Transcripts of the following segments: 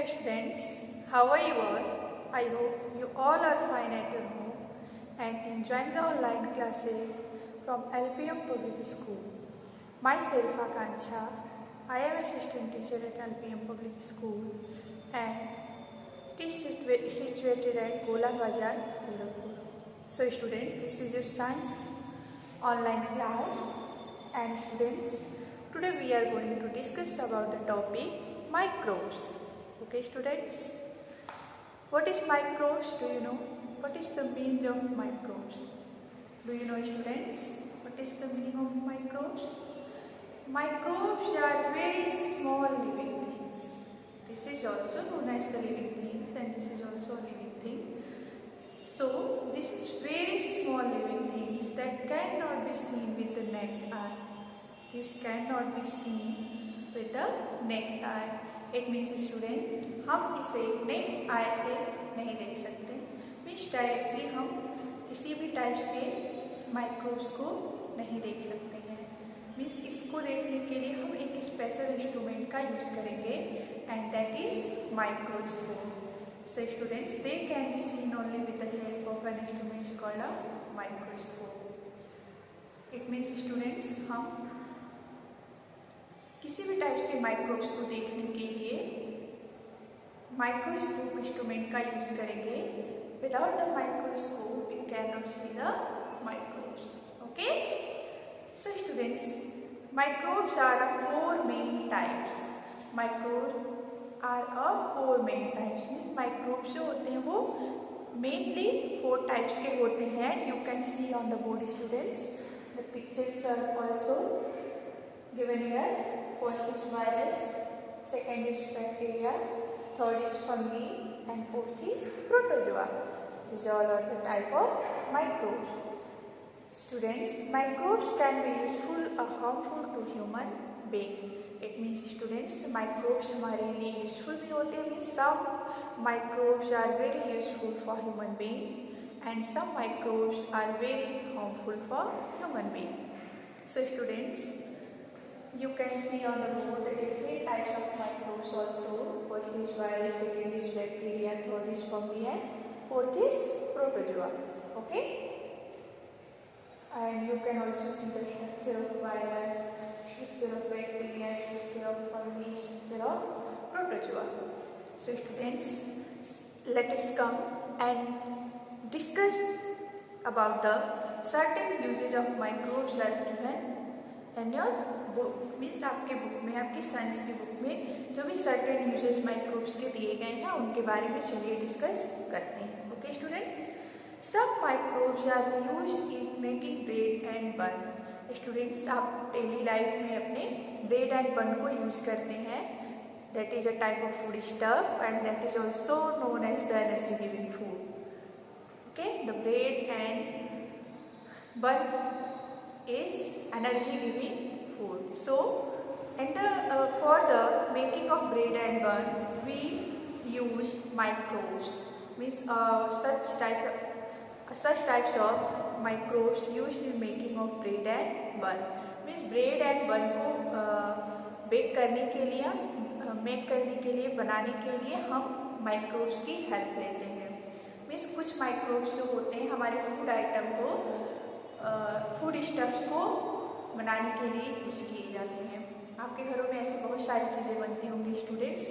Hello students, how are you all? I hope you all are fine at your home and enjoying the online classes from LPM Public School. Myself Akanksha, I am assistant teacher at LPM Public School and it is situated at Golan Bazar, Gorakhpur. So students, this is your science online class and students, today we are going to discuss about the topic microbes. Okay students, what is microbes? Do you know? What is the meaning of microbes? Do you know students? What is the meaning of microbes? Microbes are very small living things. This is also known as the living things and this is also a living thing. So this is very small living things that cannot be seen with the naked eye. This cannot be seen with the naked eye. It means student हम इसे necked आई से नहीं देख सकते। Means directly हम किसी भी types के माइक्रोब्स को नहीं देख सकते हैं। मीन्स इसको देखने के लिए हम एक स्पेशल इंस्ट्रूमेंट का यूज़ करेंगे and that is microscope. So students they can be seen only with the help of an instrument called a microscope. It means students हम किसी भी टाइप्स के माइक्रोब्स को देखने के लिए माइक्रोस्कोप इंस्ट्रूमेंट का यूज करेंगे। Without the microscope we can not see the microbes. Okay, so students, microbes are four main types. Microbe are four main types. Means microbes जो होते हैं वो मेनली फोर टाइप्स के होते हैं। You can see on the board students, the pictures are also given here. First is virus, second is bacteria, third is fungi and fourth is protozoa. These all are the type of microbes. Students, microbes can be useful or harmful to human being. It means students, microbes हमारे लिए useful भी होते हैं। Means some microbes are very useful for human being and some microbes are very harmful for human being. So students, you can see on the board the different types of microbes also. First is virus, second is bacteria, third is fungi and fourth is protozoa. Okay, and you can also see the structure of virus, structure of bacteria, structure of fungi, structure of protozoa. So students, let us come and discuss about the certain uses of microbes are given in your book. Means आपके book में, आपकी science की book में जो भी certain uses microbes के दिए गए हैं उनके बारे में चलिए डिस्कस करते हैं। Okay students, some microbes are used in making bread and bun. Students, आप डेली लाइफ में अपने ब्रेड एंड बन को यूज करते हैं। That is a type of food stuff and that is also known as the energy giving food. Okay, the bread and bun is energy giving food. So for the making of bread and bun we use microbes. Means such types of microbes used in making of bread and bun. Means bread and bun को bake करने के लिए, make करने के लिए, बनाने के लिए हम माइक्रोब्स की हेल्प लेते हैं। मीन्स कुछ माइक्रोब्स जो होते हैं हमारे फूड आइटम को, फूड स्टफ्स को बनाने के लिए यूज किए जाते हैं। आपके घरों में ऐसी बहुत सारी चीज़ें बनती होंगी स्टूडेंट्स,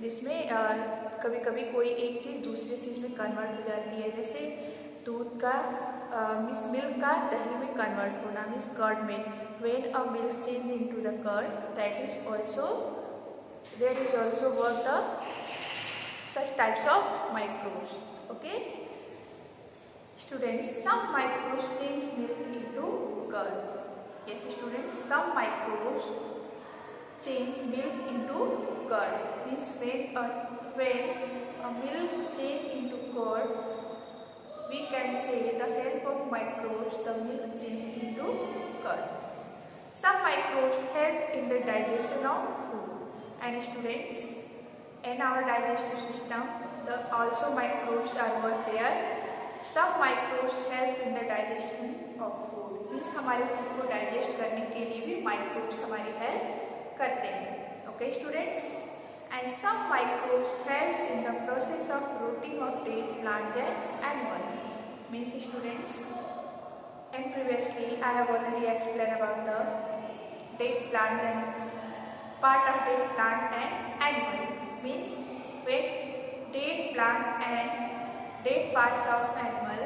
जिसमें कभी कभी कोई एक चीज़ दूसरी चीज़ में कन्वर्ट हो जाती है। जैसे दूध का मिस मिल्क का दही में कन्वर्ट होना, मिस कर्ड में। When a milk change into the curd, that is also there is also work the such types of microbes. Okay students, some microbes change milk into curd. Yes students, some microbes change milk into curd. Means when a milk change into curd, we can say the help of microbes the milk change into curd. Some microbes help in the digestion of food. And students, in our digestive system the also microbes are work there. Some microbes help in the digestion of food. Means हमारे food को digest करने के लिए भी microbes हमारी help करते हैं। Okay students, and some microbes helps in the process of rotting of dead plants and animals. Means students, and previously I have already explained about the dead plant and part of dead plant and animal. Means when dead plant and dead parts of animal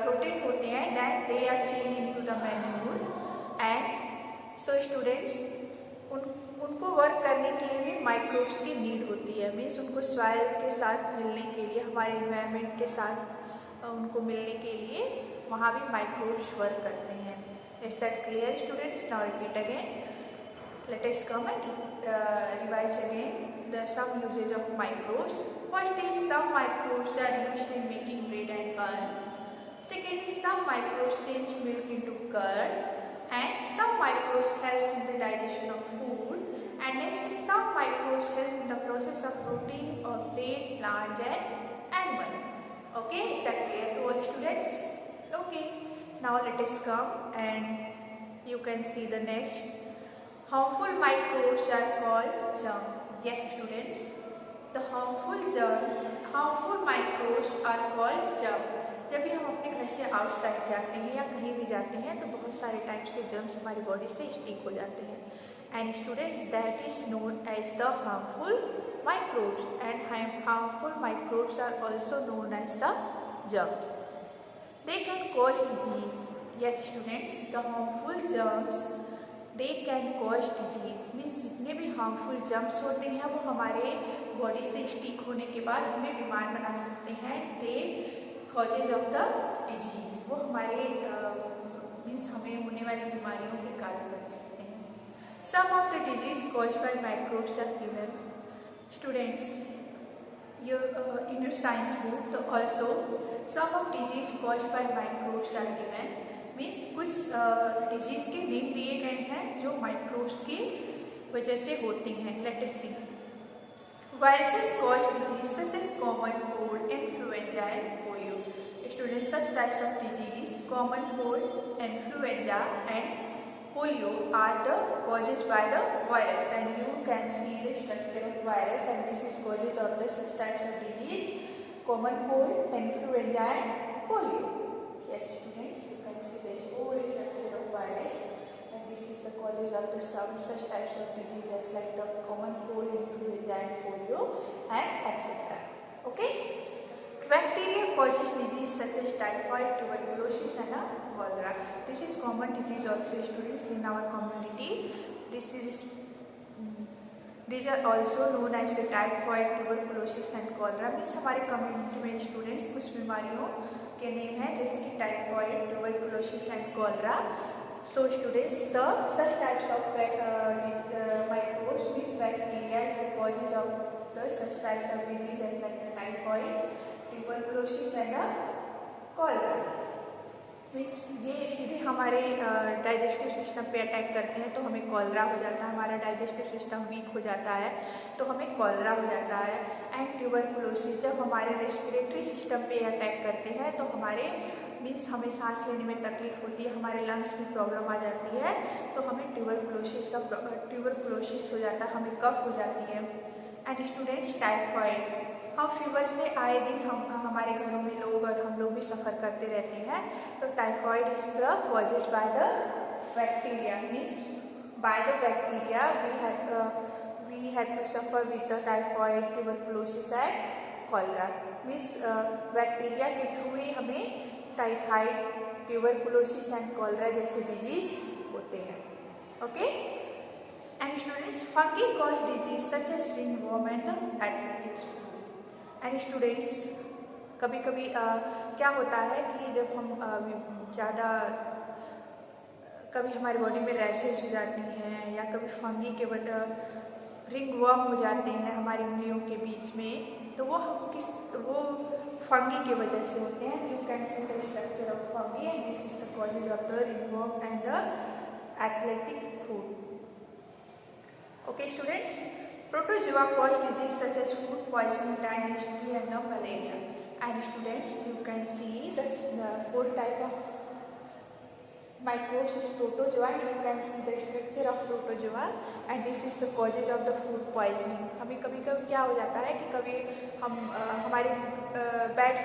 rotate होते हैं, then they are changed into the manure, and so students उनको work करने के लिए भी microbes की need होती है. मीन्स उनको सॉइल के साथ मिलने के लिए, हमारे इन्वायरमेंट के साथ उनको मिलने के लिए वहाँ भी माइक्रोब्स वर्क करते हैं. Is that clear students? Now repeat again. Let us come and revise again the some uses of microbes. First is some microbes are used in making bread and bun. Second is some microbes change milk into curd, and some microbes helps in the digestion of food, and next is some microbes help in the process of rotting of dead plant and animal. Okay, is that clear to all students? Okay, now let us come and you can see the next. Harmful microbes are called germs. Yes students, the harmful microbes are called germs. जब भी हम अपने घर से outside जाते हैं या कहीं भी जाते हैं तो बहुत सारे टाइप्स के जर्म्स हमारी बॉडी से स्टिक हो जाते हैं. And students, that is known as the harmful microbes, and harmful microbes are also known as the germs. They can cause disease. Yes students, the harmful germs they can cause disease. Means जितने भी harmful germs होते हैं वो हमारे body से stick होने के बाद हमें बीमार बना सकते हैं. दे कॉजेज ऑफ द डिजीज, वो हमारे मीन्स हमें होने वाली बीमारियों के कारण बन सकते हैं. Some of the disease cause by microbes are given. Students, in your science book, तो also some of disease caused by microbes are given. Means कुछ डिजीज के नेम दिए गए हैं जो माइक्रोब्स की वजह से होती हैं. Let us C. Viruses cause disease such as common cold, influenza and polio. Students, such types of disease, common cold, influenza and polio are the causes by the virus, and you can see the structure of virus, and this is causes of the such types of disease, common cold, influenza and polio. Yes students, you can see the whole structure of virus, and this is the causes of the some such types of diseases like the common cold, influenza and polio and etc. Okay. Bacteria causes disease such as typhoid, tuberculosis and cholera. This is common disease also students in our community. These are also known as the typhoid, tuberculosis and cholera. Means हमारे community में students कुछ बीमारियों के name हैं जैसे कि typhoid, tuberculosis and cholera. So students, the such types of microbes means bacteria is the causes of the such types of diseases like the typhoid, tuberculosis and cholera. Means ये सीधे हमारे digestive system पे attack करते हैं तो हमें cholera हो जाता है. हमारा डाइजेस्टिव सिस्टम वीक हो जाता है तो हमें कॉलरा हो जाता है. एंड ट्यूबरकुलोसिस जब हमारे रेस्पिरेटरी सिस्टम पे अटैक करते हैं तो हमारे मीन्स हमें सांस लेने में तकलीफ होती है, हमारे लंग्स में प्रॉब्लम आ जाती है तो हमें ट्यूबरकुलोसिस हो जाता है, हमें कफ हो जाती है. एंड स्टूडेंट्स, टाइफॉइड, हम फीवर से आए दिन हमारे घरों में लोग और हम लोग भी सफ़र करते रहते हैं. तो typhoid is the causes by the bacteria. Means by the bacteria we had to suffer with the typhoid, tuberculosis and cholera. Means bacteria के थ्रू ही हमें टाइफाइड, ट्यूबरकुलोसिस एंड कॉलरा जैसे डिजीज होते हैं. Okay. And students, fungi cause disease such as ringworm and athletics. And students, कभी कभी क्या होता है कि जब हम ज़्यादा कभी हमारी बॉडी में रैशेज हो जाती हैं या कभी फंगी के रिंगवॉर्म हो जाते हैं हमारी उंगलियों के बीच में, तो वो फंगी की वजह से होते हैं. You can see the structure of fungi and this is the causes of the ringworm and the athletic food. Okay students, protozoa cause disease such as food poisoning, dysentery and the malaria. And students, you can see the four type of microbes is protozoa, and you can see the structure of protozoa and this is the causes of the food poisoning. हमें कभी कभी क्या हो जाता है कि कभी हम हमारी बैड